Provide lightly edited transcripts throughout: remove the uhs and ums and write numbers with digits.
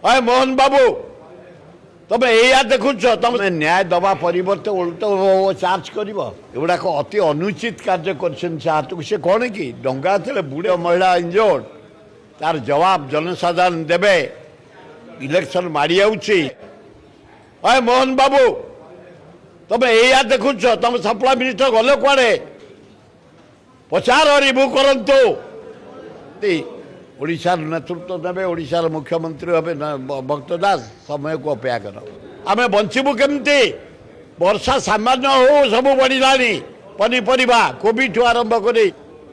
अय मोहन बाबू तमें या देखुच तुम न्याय दबा परिवर्ते उल्ट चार्ज कर एगुड़ा अति अनुचित कार्य कर से कौन कि डंगा थे बुढ़े महिला इंजोर्ड तार जवाब जनसाधारण देवे इलेक्शन मारी अय मोहन बाबू तमें या देखुच तुम सप्लाई मिनिस्टर गले कुआड़े पचार रिव्यू करतु ओडिशार नेतृत्व नेबे ओडिशार मुख्यमंत्री हे भक्त दास समय को अपेक्षा कर आम बचबू केमती वर्षा सामान्य हो सब बढ़ला पनीपरिया कोबी ठू आरंभ कर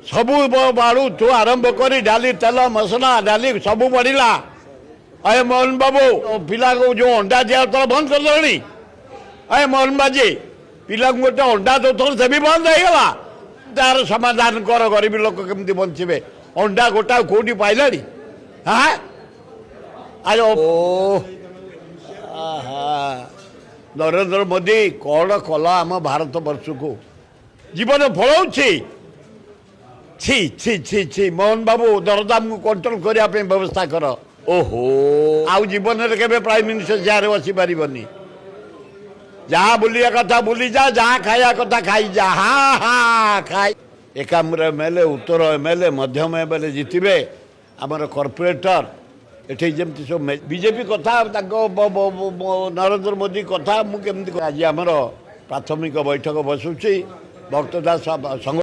सबू बाड़ू ठू आरंभ कर डाली तेल मसला डाली सब बढ़ला अये मोहन बाबू पिला को जो अंडा दिया तो बंद कर दे अये मोहन बाजी पिला गोटे अंडा दौर से भी बंद होगा तार समाधान कर गरीब लोक केमती बचे अंडा गोटा कौटी पाइला हाँ आज नरेंद्र मोदी कौन कला आम भारत वर्ष को जीवन फल छी छी छी छी मोहन बाबू दरदाम को कंट्रोल करने व्यवस्था कर ओहो आउ जीवन में के प्राइम मिनिस्टर जहाँ बसी पारनी जहाँ बुलिया कथा बुली जा जहाँ खाया कथा खाई जा हाँ हाँ खाई एकाम्र एमएलए उत्तर एमएलए मध्यम एमएलए जितबे आमर कॉर्पोरेटर एठी जमती सब बीजेपी कथा नरेंद्र मोदी कथा मुझे आज आमर प्राथमिक बैठक बसुची भक्तदास संघ